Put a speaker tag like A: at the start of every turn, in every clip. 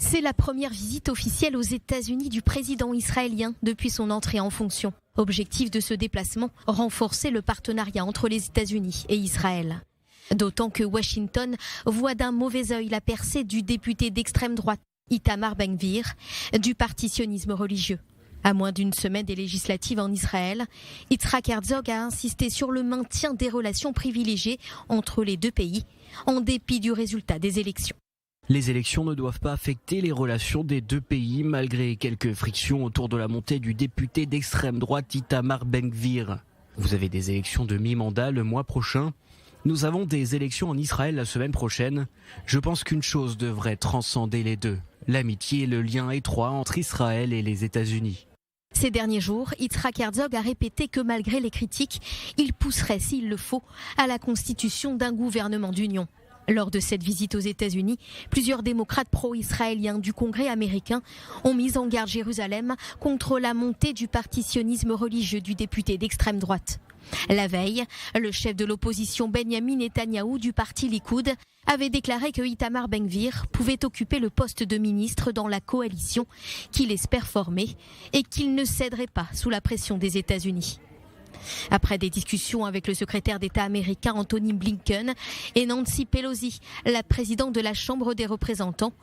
A: C'est la première visite officielle aux États-Unis du président israélien depuis son entrée en fonction. Objectif de ce déplacement, renforcer le partenariat entre les États-Unis et Israël. D'autant que Washington voit d'un mauvais œil la percée du député d'extrême droite Itamar Ben-Gvir du parti sionisme religieux. À moins d'une semaine des législatives en Israël, Yitzhak Herzog a insisté sur le maintien des relations privilégiées entre les deux pays, en dépit du résultat des élections.
B: Les élections ne doivent pas affecter les relations des deux pays, malgré quelques frictions autour de la montée du député d'extrême droite Itamar Ben-Gvir. Vous avez des élections de mi-mandat le mois prochain. Nous avons des élections en Israël la semaine prochaine. Je pense qu'une chose devrait transcender les deux, l'amitié et le lien étroit entre Israël et les États-Unis.
A: Ces derniers jours, Yitzhak Herzog a répété que malgré les critiques, il pousserait, s'il le faut, à la constitution d'un gouvernement d'union. Lors de cette visite aux États-Unis, plusieurs démocrates pro-israéliens du Congrès américain ont mis en garde Jérusalem contre la montée du parti sionisme religieux du député d'extrême droite. La veille, le chef de l'opposition Benyamin Netanyahou du parti Likoud avait déclaré que Itamar Ben-Gvir pouvait occuper le poste de ministre dans la coalition qu'il espère former et qu'il ne céderait pas sous la pression des États-Unis. Après des discussions avec le secrétaire d'État américain Anthony Blinken et Nancy Pelosi, la présidente de la Chambre des représentants,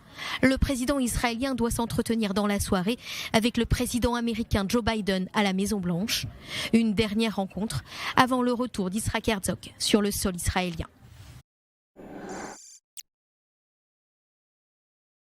A: le président israélien doit s'entretenir dans la soirée avec le président américain Joe Biden à la Maison-Blanche. Une dernière rencontre avant le retour d'Yitzhak Herzog sur le sol israélien.